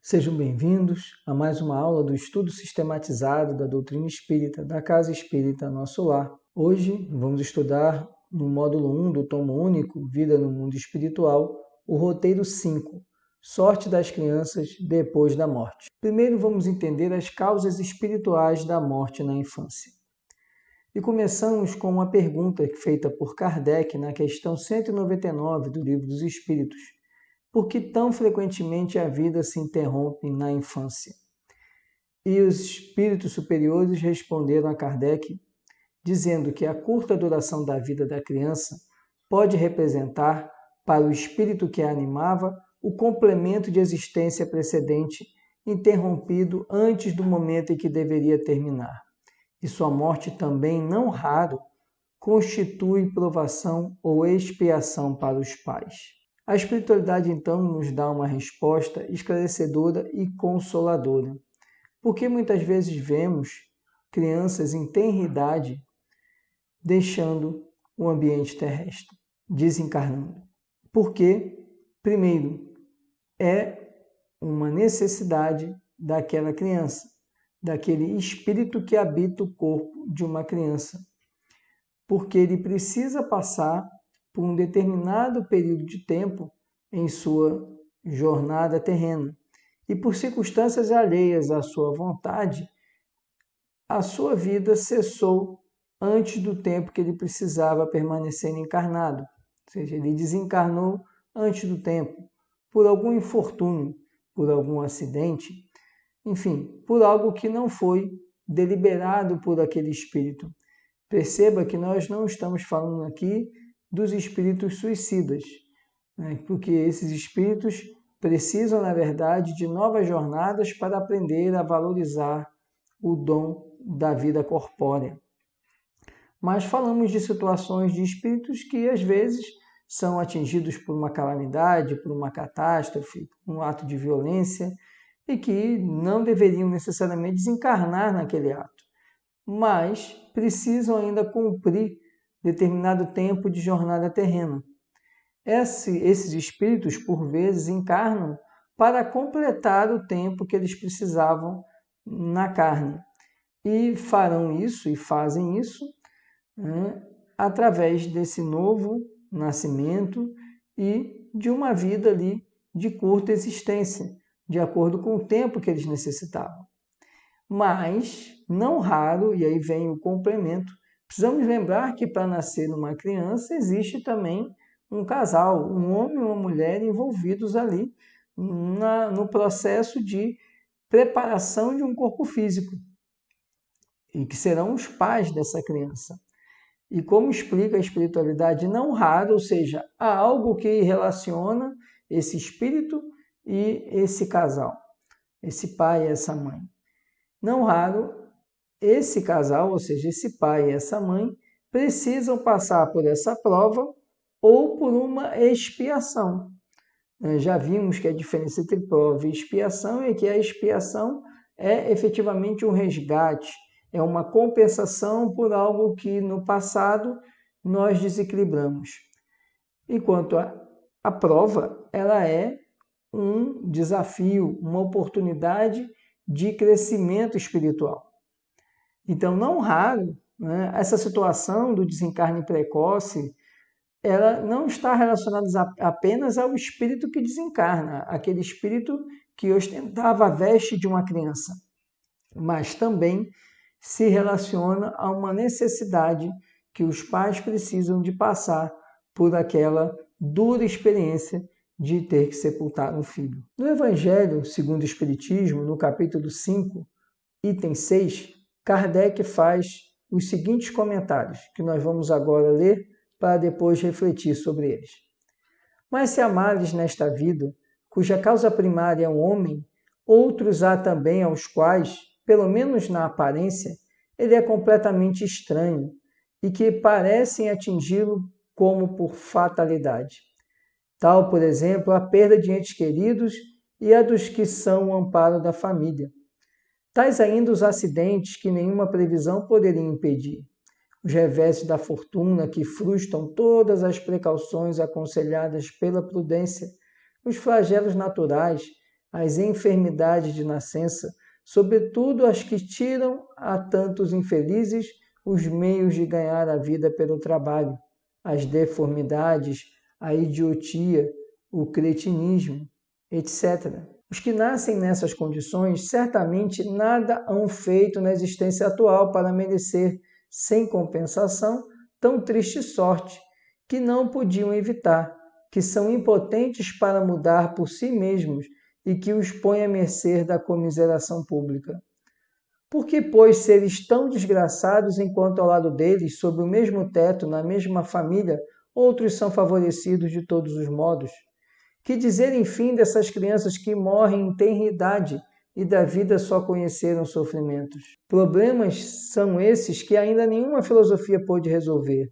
Sejam bem-vindos a mais uma aula do estudo sistematizado da doutrina espírita da Casa Espírita Nosso Lar. Hoje vamos estudar no módulo 1 do tomo único, Vida no Mundo Espiritual, o roteiro 5, Sorte das Crianças depois da Morte. Primeiro vamos entender as causas espirituais da morte na infância. E começamos com uma pergunta feita por Kardec na questão 199 do Livro dos Espíritos. Por que tão frequentemente a vida se interrompe na infância? E os espíritos superiores responderam a Kardec, dizendo que a curta duração da vida da criança pode representar, para o espírito que a animava, o complemento de existência precedente, interrompido antes do momento em que deveria terminar. E sua morte também, não raro, constitui provação ou expiação para os pais. A espiritualidade, então, nos dá uma resposta esclarecedora e consoladora. Porque muitas vezes vemos crianças em tenra idade deixando o ambiente terrestre, desencarnando. Porque, primeiro, é uma necessidade daquela criança, daquele espírito que habita o corpo de uma criança. Porque ele precisa passar por um determinado período de tempo em sua jornada terrena. E por circunstâncias alheias à sua vontade, a sua vida cessou antes do tempo que ele precisava permanecer encarnado. Ou seja, ele desencarnou antes do tempo, por algum infortúnio, por algum acidente, enfim, por algo que não foi deliberado por aquele espírito. Perceba que nós não estamos falando aqui dos espíritos suicidas, né? Porque esses espíritos precisam, na verdade, de novas jornadas para aprender a valorizar o dom da vida corpórea. Mas falamos de situações de espíritos que, às vezes, são atingidos por uma calamidade, por uma catástrofe, um ato de violência, e que não deveriam necessariamente desencarnar naquele ato, mas precisam ainda cumprir determinado tempo de jornada terrena. Esses espíritos, por vezes, encarnam para completar o tempo que eles precisavam na carne. E farão isso, e fazem isso, através desse novo nascimento e de uma vida ali de curta existência, de acordo com o tempo que eles necessitavam. Mas, não raro, e aí vem o complemento, precisamos lembrar que para nascer uma criança existe também um casal, um homem e uma mulher envolvidos ali no processo de preparação de um corpo físico, e que serão os pais dessa criança. E como explica a espiritualidade, não raro, ou seja, há algo que relaciona esse espírito e esse casal, esse pai e essa mãe. Não raro, esse casal, ou seja, esse pai e essa mãe, precisam passar por essa prova ou por uma expiação. Já vimos que a diferença entre prova e expiação é que a expiação é efetivamente um resgate, é uma compensação por algo que no passado nós desequilibramos. Enquanto a prova, ela é um desafio, uma oportunidade de crescimento espiritual. Então, não raro, né, essa situação do desencarne precoce, ela não está relacionada apenas ao espírito que desencarna, aquele espírito que ostentava a veste de uma criança, mas também se relaciona a uma necessidade que os pais precisam de passar por aquela dura experiência de ter que sepultar um filho. No Evangelho segundo o Espiritismo, no capítulo 5, item 6, Kardec faz os seguintes comentários, que nós vamos agora ler para depois refletir sobre eles. Mas se há males nesta vida, cuja causa primária é o homem, outros há também aos quais, pelo menos na aparência, ele é completamente estranho e que parecem atingi-lo como por fatalidade. Tal, por exemplo, a perda de entes queridos e a dos que são o amparo da família. Tais ainda os acidentes que nenhuma previsão poderia impedir. Os reveses da fortuna que frustram todas as precauções aconselhadas pela prudência, os flagelos naturais, as enfermidades de nascença, sobretudo as que tiram a tantos infelizes os meios de ganhar a vida pelo trabalho, as deformidades, a idiotia, o cretinismo, etc. Os que nascem nessas condições certamente nada hão feito na existência atual para merecer, sem compensação, tão triste sorte, que não podiam evitar, que são impotentes para mudar por si mesmos e que os põe à mercê da comiseração pública. Por que, pois, seres tão desgraçados enquanto ao lado deles, sob o mesmo teto, na mesma família, outros são favorecidos de todos os modos? Que dizer, enfim, dessas crianças que morrem em tenra idade e da vida só conheceram sofrimentos? Problemas são esses que ainda nenhuma filosofia pôde resolver.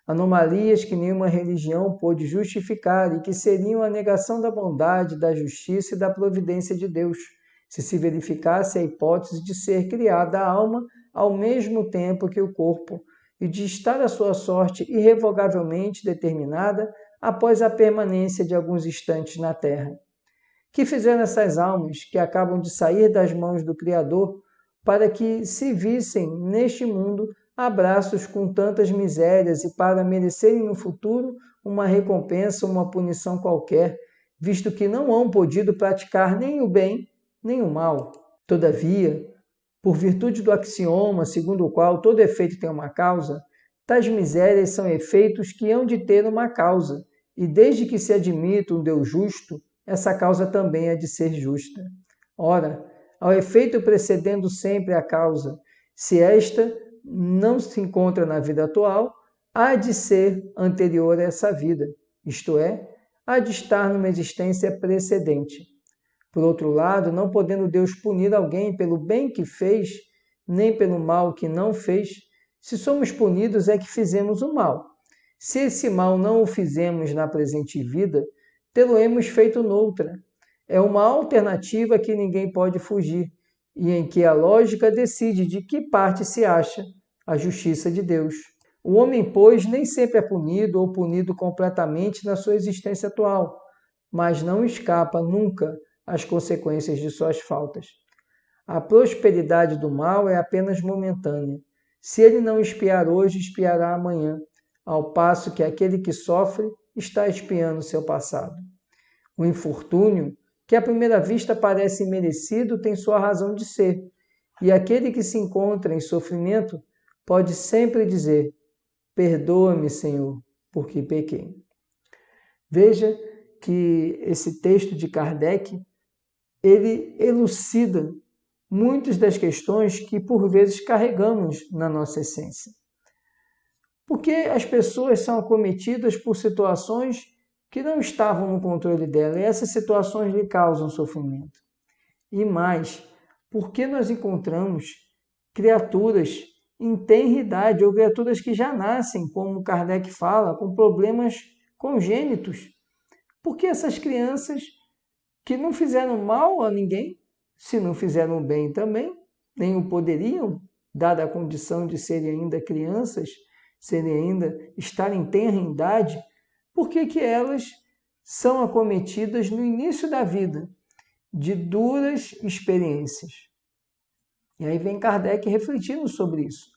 Anomalias que nenhuma religião pôde justificar e que seriam a negação da bondade, da justiça e da providência de Deus, se verificasse a hipótese de ser criada a alma ao mesmo tempo que o corpo e de estar a sua sorte irrevogavelmente determinada após a permanência de alguns instantes na terra. Que fizeram essas almas que acabam de sair das mãos do Criador para que se vissem neste mundo abraços com tantas misérias e para merecerem no futuro uma recompensa ou uma punição qualquer, visto que não hão podido praticar nem o bem nem o mal? Todavia, por virtude do axioma segundo o qual todo efeito tem uma causa, tais misérias são efeitos que hão de ter uma causa, e desde que se admita um Deus justo, essa causa também é de ser justa. Ora, ao efeito precedendo sempre a causa, se esta não se encontra na vida atual, há de ser anterior a essa vida, isto é, há de estar numa existência precedente. Por outro lado, não podendo Deus punir alguém pelo bem que fez, nem pelo mal que não fez, se somos punidos é que fizemos o mal. Se esse mal não o fizemos na presente vida, tê-lo-emos feito noutra. É uma alternativa que ninguém pode fugir, e em que a lógica decide de que parte se acha a justiça de Deus. O homem, pois, nem sempre é punido ou punido completamente na sua existência atual, mas não escapa nunca às consequências de suas faltas. A prosperidade do mal é apenas momentânea. Se ele não espiar hoje, espiará amanhã, ao passo que aquele que sofre está espiando seu passado. O infortúnio, que à primeira vista parece imerecido, tem sua razão de ser, e aquele que se encontra em sofrimento pode sempre dizer: perdoa-me, Senhor, porque pequei. Veja que esse texto de Kardec, ele elucida muitas das questões que por vezes carregamos na nossa essência. Porque as pessoas são acometidas por situações que não estavam no controle dela, e essas situações lhe causam sofrimento. E mais, porque nós encontramos criaturas em tenra idade, ou criaturas que já nascem, como Kardec fala, com problemas congênitos. Porque essas crianças que não fizeram mal a ninguém, se não fizeram bem também, nem o poderiam, dada a condição de serem ainda crianças, estarem em tenra idade, por que elas são acometidas no início da vida de duras experiências? E aí vem Kardec refletindo sobre isso.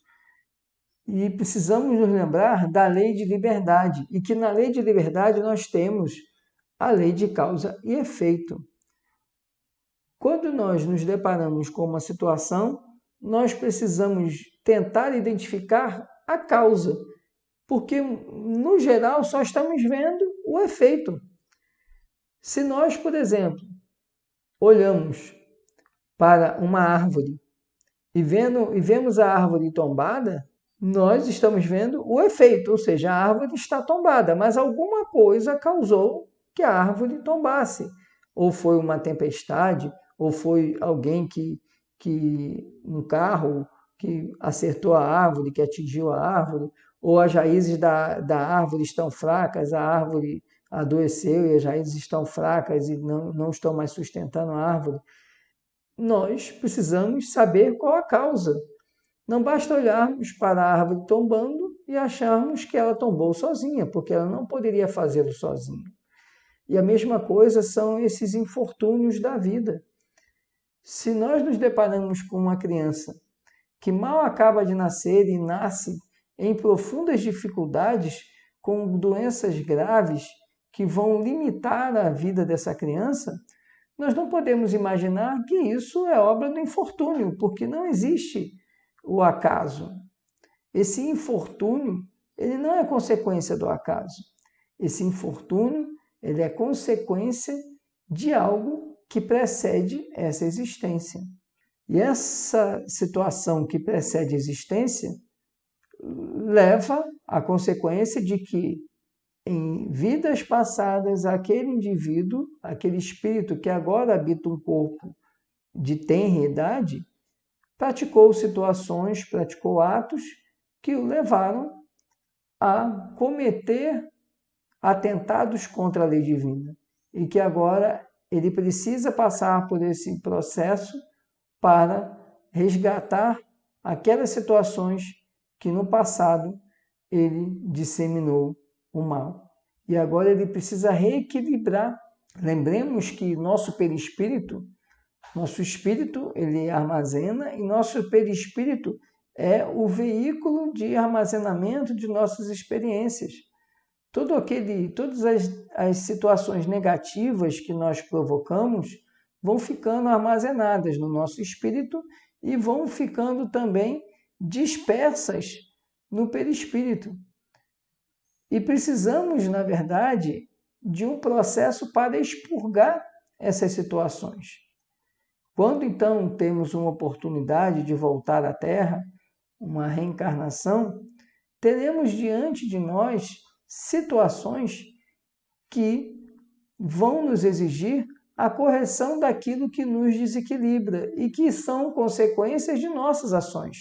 E precisamos nos lembrar da lei de liberdade, e que na lei de liberdade nós temos a lei de causa e efeito. Quando nós nos deparamos com uma situação, nós precisamos tentar identificar a causa, porque, no geral, só estamos vendo o efeito. Se nós, por exemplo, olhamos para uma árvore e vemos a árvore tombada, nós estamos vendo o efeito, ou seja, a árvore está tombada, mas alguma coisa causou que a árvore tombasse. Ou foi uma tempestade, ou foi alguém um carro que acertou a árvore, que atingiu a árvore, ou as raízes da árvore estão fracas, a árvore adoeceu e as raízes estão fracas e não estão mais sustentando a árvore. Nós precisamos saber qual a causa. Não basta olharmos para a árvore tombando e acharmos que ela tombou sozinha, porque ela não poderia fazê-lo sozinha. E a mesma coisa são esses infortúnios da vida. Se nós nos deparamos com uma criança que mal acaba de nascer e nasce em profundas dificuldades, com doenças graves que vão limitar a vida dessa criança, nós não podemos imaginar que isso é obra do infortúnio, porque não existe o acaso. Esse infortúnio, ele não é consequência do acaso. Esse infortúnio, ele é consequência de algo que precede essa existência. E essa situação que precede a existência leva à consequência de que, em vidas passadas, aquele indivíduo, aquele espírito que agora habita um corpo de tenra idade, praticou situações, praticou atos que o levaram a cometer atentados contra a lei divina. E que agora ele precisa passar por esse processo para resgatar aquelas situações que no passado ele disseminou o mal. E agora ele precisa reequilibrar. Lembremos que nosso perispírito, nosso espírito, ele armazena, e nosso perispírito é o veículo de armazenamento de nossas experiências. Todas as situações negativas que nós provocamos vão ficando armazenadas no nosso espírito e vão ficando também dispersas no perispírito. E precisamos, na verdade, de um processo para expurgar essas situações. Quando, então, temos uma oportunidade de voltar à Terra, uma reencarnação, teremos diante de nós situações que vão nos exigir a correção daquilo que nos desequilibra e que são consequências de nossas ações.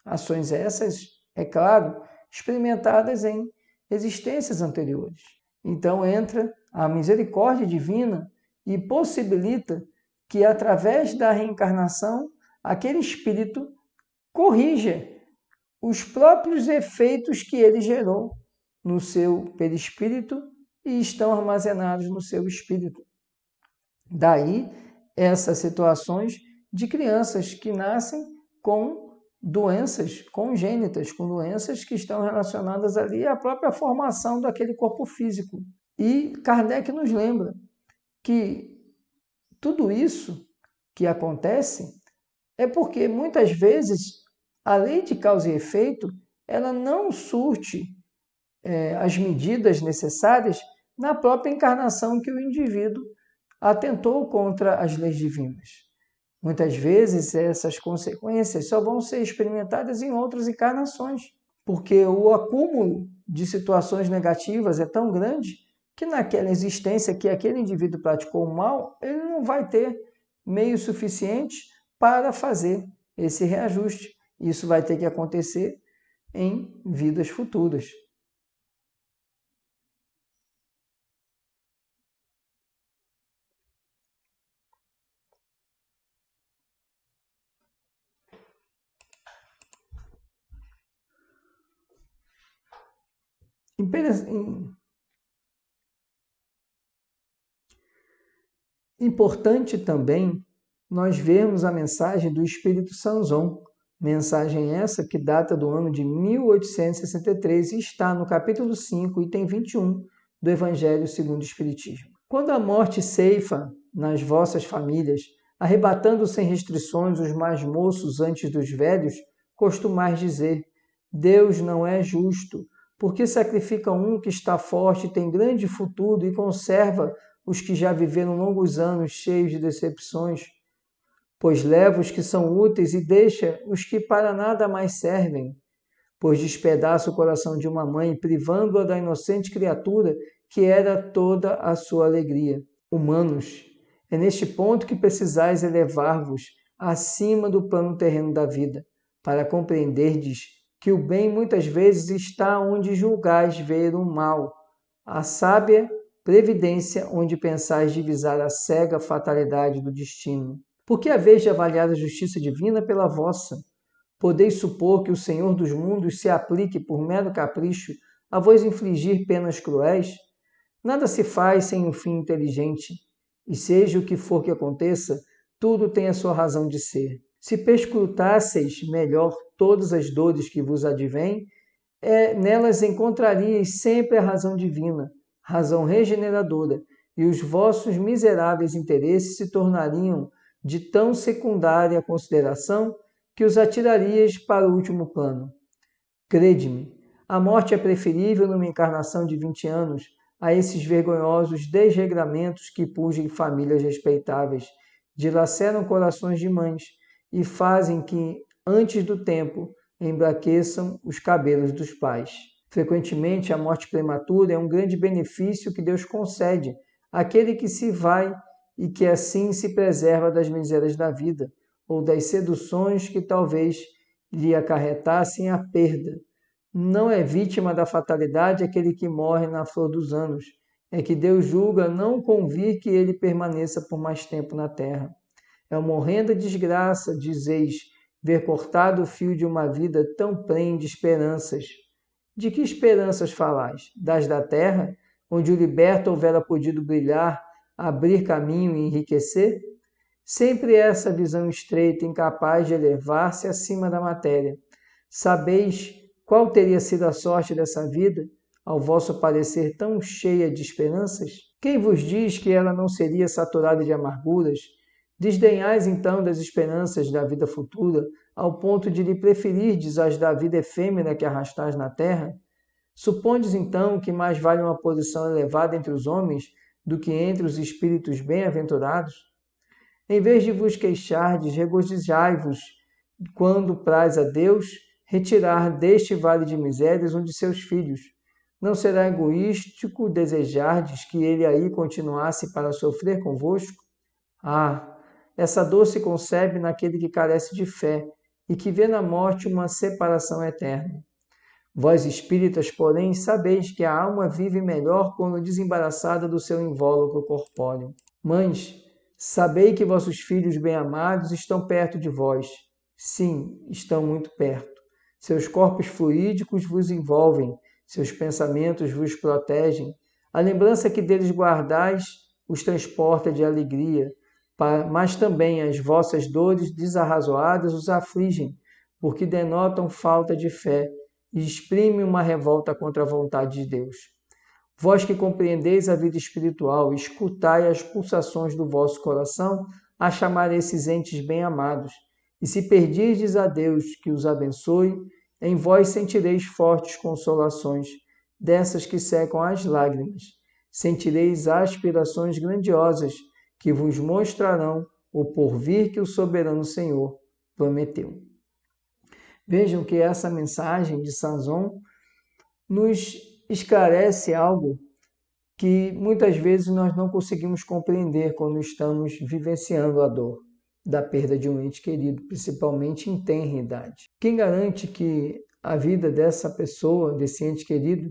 Ações essas, é claro, experimentadas em existências anteriores. Então entra a misericórdia divina e possibilita que, através da reencarnação, aquele espírito corrija os próprios efeitos que ele gerou no seu perispírito e estão armazenados no seu espírito. Daí essas situações de crianças que nascem com doenças congênitas, com doenças que estão relacionadas ali à própria formação daquele corpo físico. E Kardec nos lembra que tudo isso que acontece é porque, muitas vezes, a lei de causa e efeito ela não surte as medidas necessárias na própria encarnação que o indivíduo atentou contra as leis divinas. Muitas vezes essas consequências só vão ser experimentadas em outras encarnações, porque o acúmulo de situações negativas é tão grande que naquela existência que aquele indivíduo praticou o mal, ele não vai ter meio suficiente para fazer esse reajuste. Isso vai ter que acontecer em vidas futuras. Importante também nós vermos a mensagem do Espírito Sanzon, mensagem essa que data do ano de 1863 e está no capítulo 5, item 21 do Evangelho segundo o Espiritismo. Quando a morte ceifa nas vossas famílias, arrebatando sem restrições os mais moços antes dos velhos, costumais dizer: Deus não é justo, porque sacrifica um que está forte e tem grande futuro e conserva os que já viveram longos anos cheios de decepções, pois leva os que são úteis e deixa os que para nada mais servem, pois despedaça o coração de uma mãe, privando-a da inocente criatura que era toda a sua alegria. Humanos, é neste ponto que precisais elevar-vos acima do plano terreno da vida, para compreenderdes que o bem muitas vezes está onde julgais ver o mal, a sábia previdência onde pensais divisar a cega fatalidade do destino. Porque, a vez de avaliar a justiça divina pela vossa, podeis supor que o Senhor dos mundos se aplique por mero capricho a vos infligir penas cruéis? Nada se faz sem um fim inteligente, e seja o que for que aconteça, tudo tem a sua razão de ser. Se perscrutasseis melhor todas as dores que vos advêm, nelas encontraríeis sempre a razão divina, razão regeneradora, e os vossos miseráveis interesses se tornariam de tão secundária consideração que os atirarias para o último plano. Crede-me, a morte é preferível numa encarnação de 20 anos a esses vergonhosos desregramentos que pungem famílias respeitáveis, dilaceram corações de mães e fazem que, antes do tempo, embraqueçam os cabelos dos pais. Frequentemente, a morte prematura é um grande benefício que Deus concede àquele que se vai e que assim se preserva das misérias da vida, ou das seduções que talvez lhe acarretassem a perda. Não é vítima da fatalidade aquele que morre na flor dos anos. É que Deus julga não convir que ele permaneça por mais tempo na terra. É uma horrenda desgraça, dizeis, ver cortado o fio de uma vida tão plena de esperanças. De que esperanças falais? Das da terra, onde o liberto houvera podido brilhar, abrir caminho e enriquecer? Sempre essa visão estreita, incapaz de elevar-se acima da matéria. Sabeis qual teria sido a sorte dessa vida, ao vosso parecer tão cheia de esperanças? Quem vos diz que ela não seria saturada de amarguras? Desdenhais então das esperanças da vida futura, ao ponto de lhe preferirdes as da vida efêmera que arrastais na terra? Supondes então que mais vale uma posição elevada entre os homens do que entre os espíritos bem-aventurados? Em vez de vos queixardes, regozijai-vos quando praz a Deus retirar deste vale de misérias um de seus filhos. Não será egoístico desejardes que ele aí continuasse para sofrer convosco? Ah, essa dor se concebe naquele que carece de fé e que vê na morte uma separação eterna. Vós espíritas, porém, sabeis que a alma vive melhor quando desembaraçada do seu invólucro corpóreo. Mães, sabei que vossos filhos bem-amados estão perto de vós. Sim, estão muito perto. Seus corpos fluídicos vos envolvem, seus pensamentos vos protegem. A lembrança que deles guardais os transporta de alegria, mas também as vossas dores desarrazoadas os afligem, porque denotam falta de fé e exprimem uma revolta contra a vontade de Deus. Vós que compreendeis a vida espiritual, escutai as pulsações do vosso coração a chamar esses entes bem-amados, e se perdirdes a Deus que os abençoe, em vós sentireis fortes consolações, dessas que secam as lágrimas. Sentireis aspirações grandiosas, que vos mostrarão o porvir que o soberano Senhor prometeu. Vejam que essa mensagem de Sanzon nos esclarece algo que muitas vezes nós não conseguimos compreender quando estamos vivenciando a dor da perda de um ente querido, principalmente em tenra idade. Quem garante que a vida dessa pessoa, desse ente querido,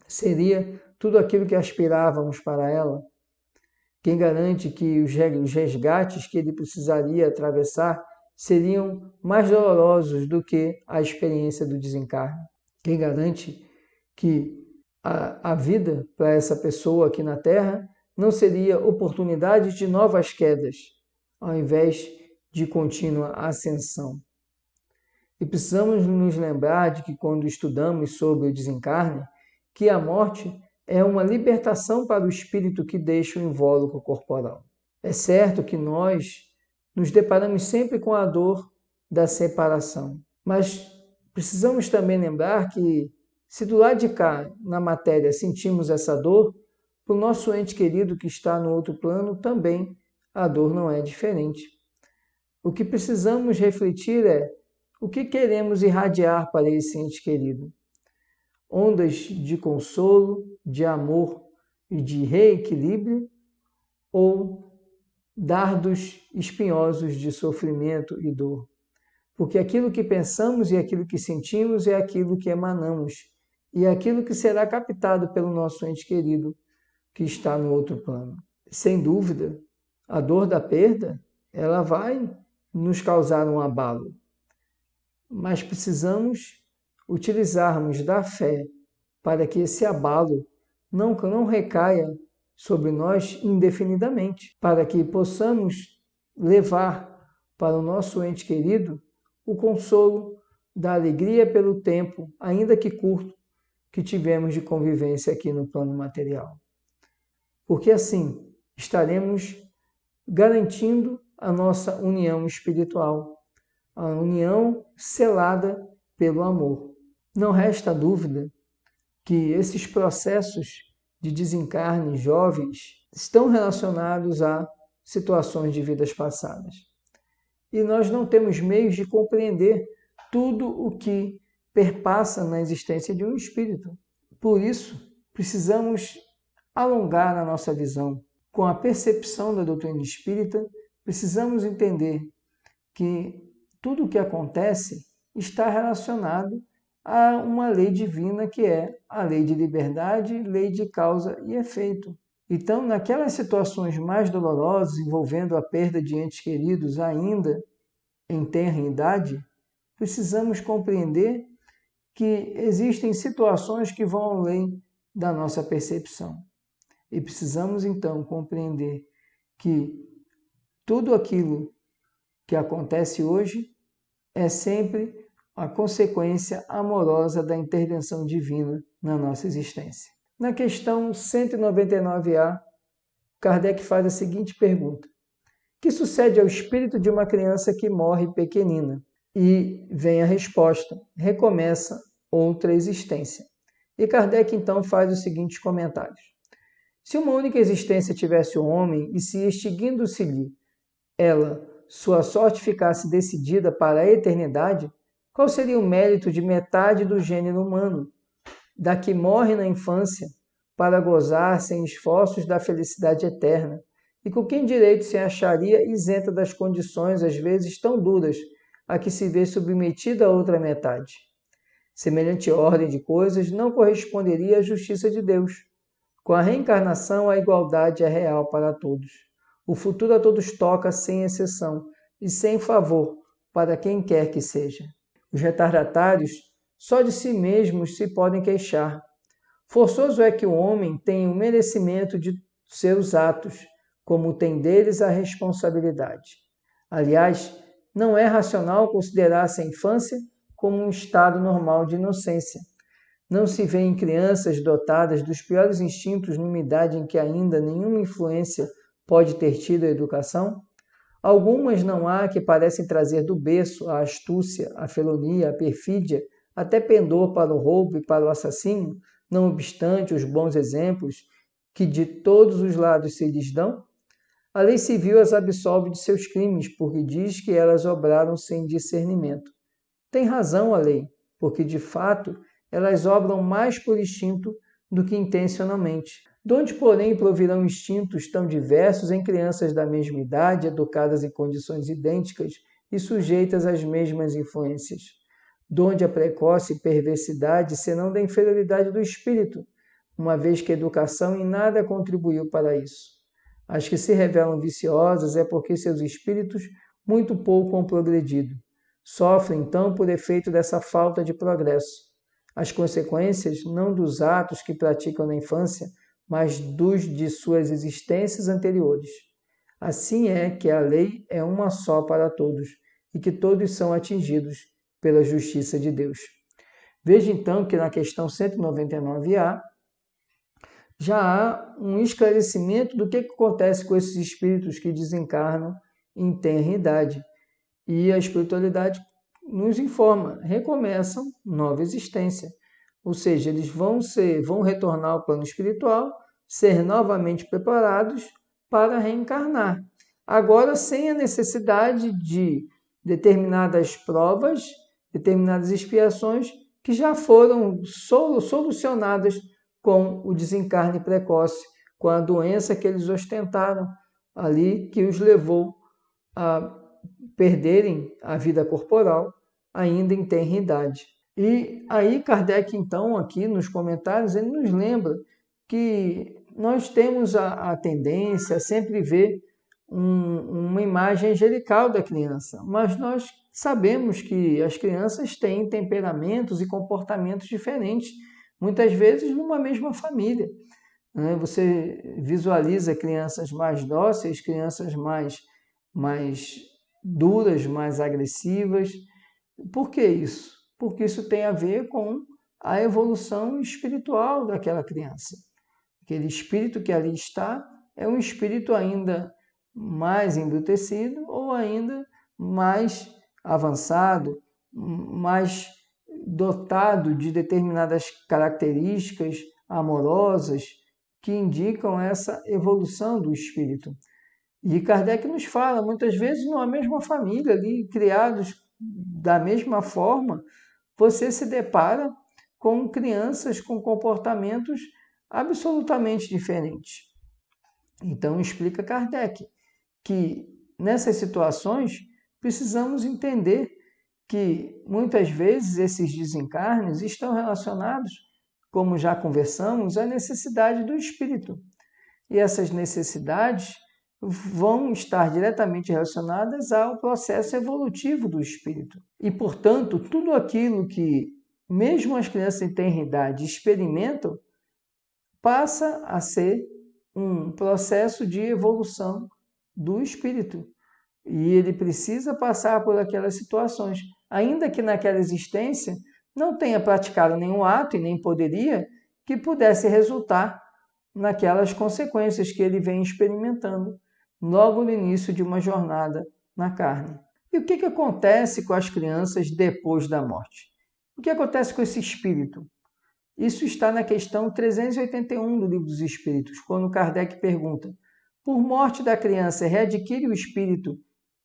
seria tudo aquilo que aspirávamos para ela? Quem garante que os resgates que ele precisaria atravessar seriam mais dolorosos do que a experiência do desencarne? Quem garante que a vida para essa pessoa aqui na Terra não seria oportunidade de novas quedas, ao invés de contínua ascensão? E precisamos nos lembrar de que quando estudamos sobre o desencarne, que a morte é uma libertação para o espírito que deixa o invólucro corporal. É certo que nós nos deparamos sempre com a dor da separação, mas precisamos também lembrar que, se do lado de cá, na matéria, sentimos essa dor, para o nosso ente querido que está no outro plano, também a dor não é diferente. O que precisamos refletir é o que queremos irradiar para esse ente querido. Ondas de consolo, de amor e de reequilíbrio, ou dardos espinhosos de sofrimento e dor? Porque aquilo que pensamos e aquilo que sentimos é aquilo que emanamos, e é aquilo que será captado pelo nosso ente querido que está no outro plano. Sem dúvida, a dor da perda, ela vai nos causar um abalo, mas precisamos utilizarmos da fé para que esse abalo não recaia sobre nós indefinidamente, para que possamos levar para o nosso ente querido o consolo da alegria pelo tempo, ainda que curto, que tivemos de convivência aqui no plano material. Porque assim estaremos garantindo a nossa união espiritual, a união selada pelo amor. Não resta dúvida que esses processos de desencarne jovens estão relacionados a situações de vidas passadas. E nós não temos meios de compreender tudo o que perpassa na existência de um espírito. Por isso, precisamos alongar a nossa visão. Com a percepção da doutrina espírita, precisamos entender que tudo o que acontece está relacionado a uma lei divina que é a lei de liberdade, lei de causa e efeito. Então, naquelas situações mais dolorosas envolvendo a perda de entes queridos ainda em tenra idade, precisamos compreender que existem situações que vão além da nossa percepção. E precisamos então compreender que tudo aquilo que acontece hoje é sempre a consequência amorosa da intervenção divina na nossa existência. Na questão 199A, Kardec faz a seguinte pergunta: que sucede ao espírito de uma criança que morre pequenina? E vem a resposta: recomeça outra existência. E Kardec então faz os seguintes comentários: se uma única existência tivesse o homem e se extinguindo-se-lhe ela, sua sorte ficasse decidida para a eternidade, qual seria o mérito de metade do gênero humano, da que morre na infância, para gozar sem esforços da felicidade eterna, e com quem direito se acharia isenta das condições às vezes tão duras a que se vê submetida a outra metade? Semelhante ordem de coisas não corresponderia à justiça de Deus. Com a reencarnação, a igualdade é real para todos. O futuro a todos toca sem exceção e sem favor para quem quer que seja. Os retardatários só de si mesmos se podem queixar. Forçoso é que o homem tenha o merecimento de seus atos, como tem deles a responsabilidade. Aliás, não é racional considerar-se a infância como um estado normal de inocência. Não se vê em crianças dotadas dos piores instintos numa idade em que ainda nenhuma influência pode ter tido a educação? Algumas não há que parecem trazer do berço a astúcia, a felonia, a perfídia, até pendor para o roubo e para o assassínio, não obstante os bons exemplos que de todos os lados se lhes dão? A lei civil as absolve de seus crimes, porque diz que elas obraram sem discernimento. Tem razão a lei, porque de fato elas obram mais por instinto do que intencionalmente. Donde, porém, provirão instintos tão diversos em crianças da mesma idade, educadas em condições idênticas e sujeitas às mesmas influências? Donde a precoce perversidade, senão da inferioridade do espírito, uma vez que a educação em nada contribuiu para isso? As que se revelam viciosas é porque seus espíritos muito pouco han progredido. Sofrem, então, por efeito dessa falta de progresso. As consequências não dos atos que praticam na infância, mas dos de suas existências anteriores. Assim é que a lei é uma só para todos, e que todos são atingidos pela justiça de Deus. Veja então que na questão 199A já há um esclarecimento do que acontece com esses espíritos que desencarnam em tenra idade. E a espiritualidade nos informa, recomeçam nova existência. Ou seja, eles vão retornar ao plano espiritual, ser novamente preparados para reencarnar. Agora, sem a necessidade de determinadas provas, determinadas expiações que já foram solucionadas com o desencarne precoce, com a doença que eles ostentaram ali, que os levou a perderem a vida corporal ainda em tenra idade. E aí Kardec, então, aqui nos comentários, ele nos lembra que nós temos a tendência a sempre ver uma imagem angelical da criança, mas nós sabemos que as crianças têm temperamentos e comportamentos diferentes, muitas vezes numa mesma família. né? Você visualiza crianças mais dóceis, crianças mais duras, mais agressivas. Por que isso? Porque isso tem a ver com a evolução espiritual daquela criança. Aquele espírito que ali está é um espírito ainda mais embrutecido ou ainda mais avançado, mais dotado de determinadas características amorosas que indicam essa evolução do espírito. E Kardec nos fala, muitas vezes, numa mesma família, ali, criados da mesma forma, você se depara com crianças com comportamentos absolutamente diferentes. Então, explica Kardec que nessas situações precisamos entender que muitas vezes esses desencarnes estão relacionados, como já conversamos, à necessidade do espírito. E essas necessidades vão estar diretamente relacionadas ao processo evolutivo do espírito. E, portanto, tudo aquilo que mesmo as crianças em tenra idade experimentam passa a ser um processo de evolução do espírito. E ele precisa passar por aquelas situações, ainda que naquela existência não tenha praticado nenhum ato e nem poderia que pudesse resultar naquelas consequências que ele vem experimentando logo no início de uma jornada na carne. E o que acontece com as crianças depois da morte? O que acontece com esse espírito? Isso está na questão 381 do Livro dos Espíritos, quando Kardec pergunta: por morte da criança, readquire o espírito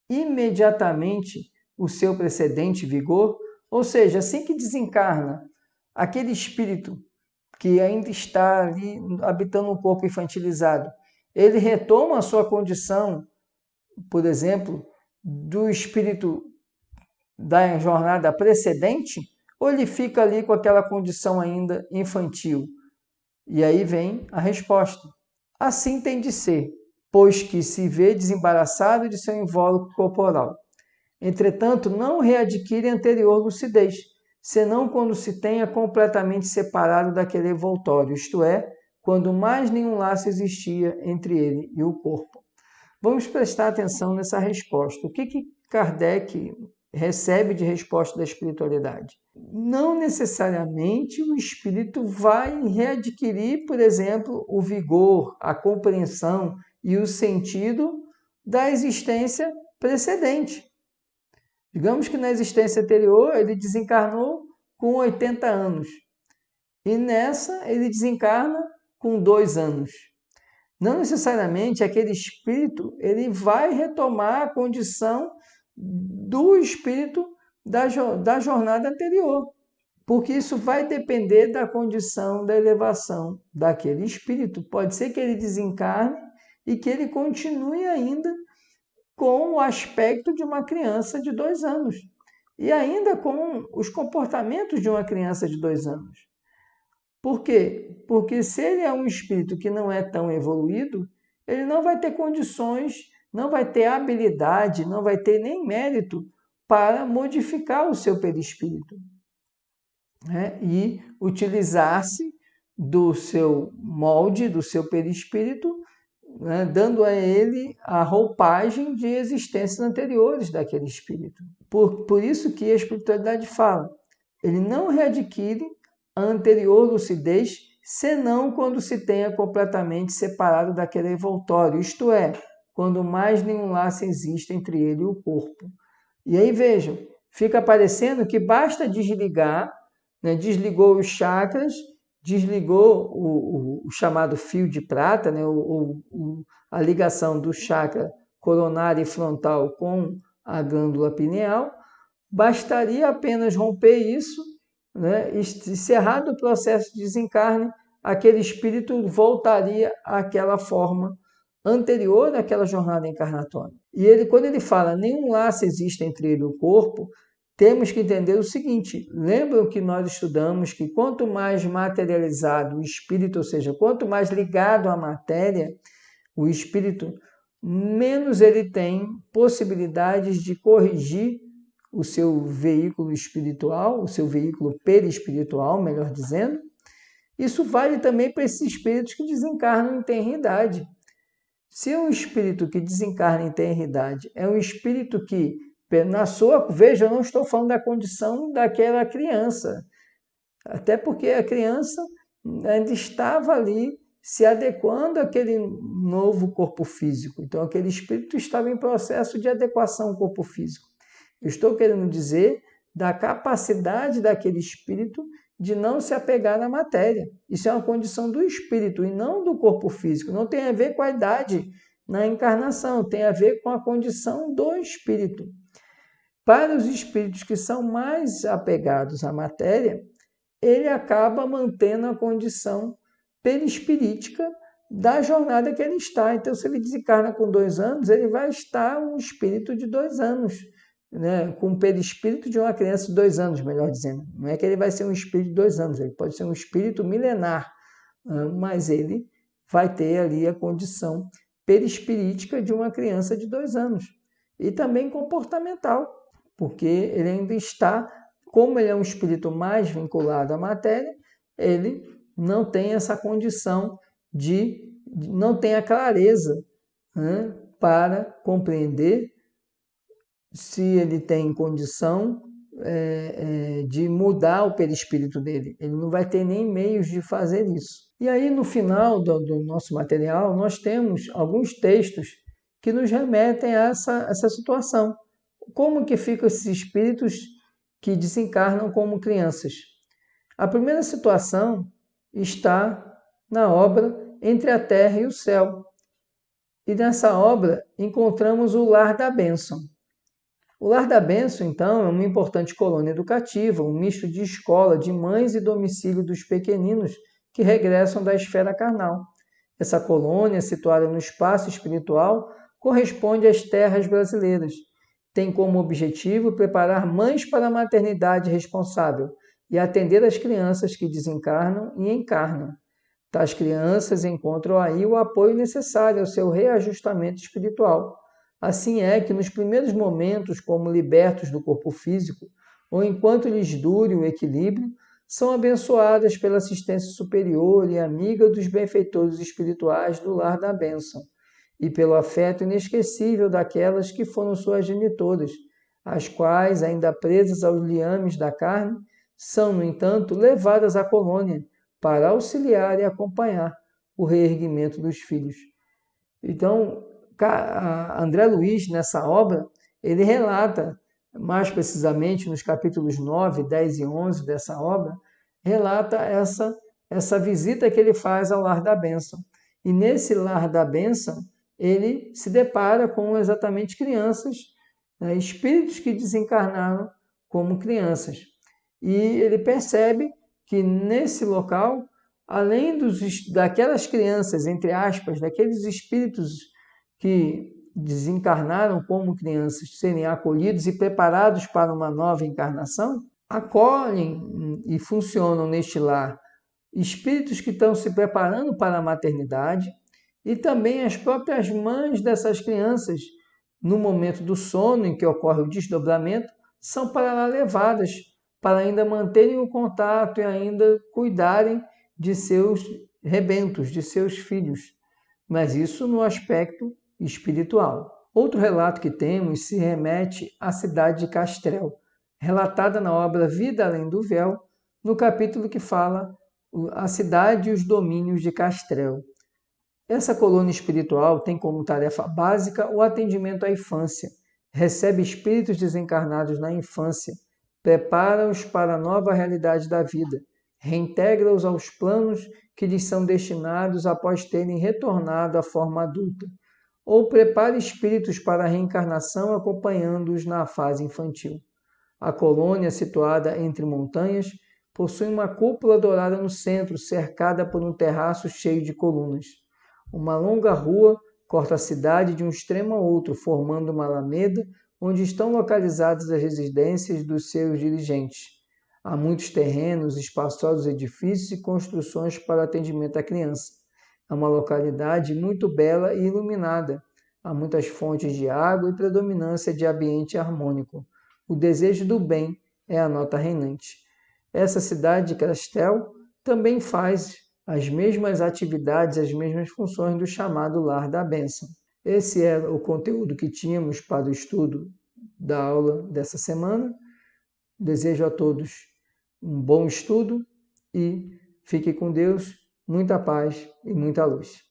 imediatamente o seu precedente vigor? Ou seja, assim que desencarna, aquele espírito que ainda está ali habitando um corpo infantilizado, ele retoma a sua condição, por exemplo, do espírito da jornada precedente, ou ele fica ali com aquela condição ainda infantil? E aí vem a resposta. Assim tem de ser, pois que se vê desembaraçado de seu invólucro corporal. Entretanto, não readquire anterior lucidez, senão quando se tenha completamente separado daquele envoltório, isto é, quando mais nenhum laço existia entre ele e o corpo. Vamos prestar atenção nessa resposta. O que Kardec recebe de resposta da espiritualidade? Não necessariamente o espírito vai readquirir, por exemplo, o vigor, a compreensão e o sentido da existência precedente. Digamos que na existência anterior ele desencarnou com 80 anos e nessa ele desencarna com 2 anos. Não necessariamente aquele espírito ele vai retomar a condição do espírito da jornada anterior, porque isso vai depender da condição da elevação daquele espírito. Pode ser que ele desencarne e que ele continue ainda com o aspecto de uma criança de 2 anos e ainda com os comportamentos de uma criança de 2 anos. Por quê? Porque se ele é um espírito que não é tão evoluído, ele não vai ter condições, não vai ter habilidade, não vai ter nem mérito para modificar o seu perispírito, né? E utilizar-se do seu molde, do seu perispírito, né? Dando a ele a roupagem de existências anteriores daquele espírito. Por isso que a espiritualidade fala, ele não readquire a anterior lucidez, senão quando se tenha completamente separado daquele envoltório, isto é, quando mais nenhum laço existe entre ele e o corpo. E aí vejam, fica parecendo que basta desligar, né? Desligou os chakras, desligou o chamado fio de prata, né? A ligação do chakra coronário e frontal com a glândula pineal, bastaria apenas romper isso, né? Encerrado o processo de desencarne, aquele espírito voltaria àquela forma anterior àquela jornada encarnatória. E ele, quando ele fala nenhum laço existe entre ele e o corpo, temos que entender o seguinte: lembram que nós estudamos que quanto mais materializado o espírito, ou seja, quanto mais ligado à matéria, o espírito, menos ele tem possibilidades de corrigir o seu veículo espiritual, o seu veículo perispiritual, melhor dizendo, Isso vale também para esses espíritos que desencarnam em tenridade. Se um espírito que desencarna em tenridade é um espírito que, veja, eu não estou falando da condição daquela criança, até porque a criança ainda estava ali se adequando àquele novo corpo físico. Então, aquele espírito estava em processo de adequação ao corpo físico. Eu estou querendo dizer da capacidade daquele espírito de não se apegar à matéria. Isso é uma condição do espírito e não do corpo físico. Não tem a ver com a idade na encarnação, tem a ver com a condição do espírito. Para os espíritos que são mais apegados à matéria, ele acaba mantendo a condição perispirítica da jornada que ele está. Então, se ele desencarna com 2 anos, ele vai estar um espírito de 2 anos, né? Com o perispírito de uma criança de 2 anos, melhor dizendo. Não é que ele vai ser um espírito de 2 anos, ele pode ser um espírito milenar, mas ele vai ter ali a condição perispirítica de uma criança de 2 anos. E também comportamental, porque ele ainda está, como ele é um espírito mais vinculado à matéria, ele não tem essa condição não tem a clareza, né, para compreender se ele tem condição de mudar o perispírito dele. Ele não vai ter nem meios de fazer isso. E aí, no final do nosso material, nós temos alguns textos que nos remetem a essa situação. Como que ficam esses espíritos que desencarnam como crianças? A primeira situação está na obra Entre a Terra e o Céu. E nessa obra encontramos o Lar da Bênção. O Lar da Bênção, então, é uma importante colônia educativa, um misto de escola, de mães e domicílio dos pequeninos que regressam da esfera carnal. Essa colônia, situada no espaço espiritual, corresponde às terras brasileiras. Tem como objetivo preparar mães para a maternidade responsável e atender as crianças que desencarnam e encarnam. Tais crianças encontram aí o apoio necessário ao seu reajustamento espiritual. Assim é que nos primeiros momentos, como libertos do corpo físico, ou enquanto lhes dure o equilíbrio, são abençoadas pela assistência superior e amiga dos benfeitores espirituais do Lar da Bênção, e pelo afeto inesquecível daquelas que foram suas genitoras, as quais, ainda presas aos liames da carne, são, no entanto, levadas à colônia para auxiliar e acompanhar o reerguimento dos filhos. Então, André Luiz, nessa obra, ele relata, mais precisamente nos capítulos 9, 10 e 11 dessa obra, relata essa visita que ele faz ao Lar da Bênção. E nesse Lar da Bênção, ele se depara com exatamente crianças, né, espíritos que desencarnaram como crianças. E ele percebe que nesse local, além daquelas crianças, entre aspas, daqueles espíritos que desencarnaram como crianças, serem acolhidos e preparados para uma nova encarnação, acolhem e funcionam neste lar espíritos que estão se preparando para a maternidade e também as próprias mães dessas crianças, no momento do sono em que ocorre o desdobramento, são para lá levadas para ainda manterem o contato e ainda cuidarem de seus rebentos, de seus filhos. Mas isso no aspecto espiritual. Outro relato que temos se remete à cidade de Castrel, relatada na obra Vida Além do Véu, no capítulo que fala a cidade e os domínios de Castrel. Essa colônia espiritual tem como tarefa básica o atendimento à infância, recebe espíritos desencarnados na infância, prepara-os para a nova realidade da vida, reintegra-os aos planos que lhes são destinados após terem retornado à forma adulta, ou prepara espíritos para a reencarnação acompanhando-os na fase infantil. A colônia, situada entre montanhas, possui uma cúpula dourada no centro, cercada por um terraço cheio de colunas. Uma longa rua corta a cidade de um extremo a outro, formando uma alameda onde estão localizadas as residências dos seus dirigentes. Há muitos terrenos, espaçosos edifícios e construções para atendimento à criança. É uma localidade muito bela e iluminada. Há muitas fontes de água e predominância de ambiente harmônico. O desejo do bem é a nota reinante. Essa cidade de Castrel também faz as mesmas atividades, as mesmas funções do chamado lar da bênção. Esse é o conteúdo que tínhamos para o estudo da aula dessa semana. Desejo a todos um bom estudo e fique com Deus, muita paz e muita luz.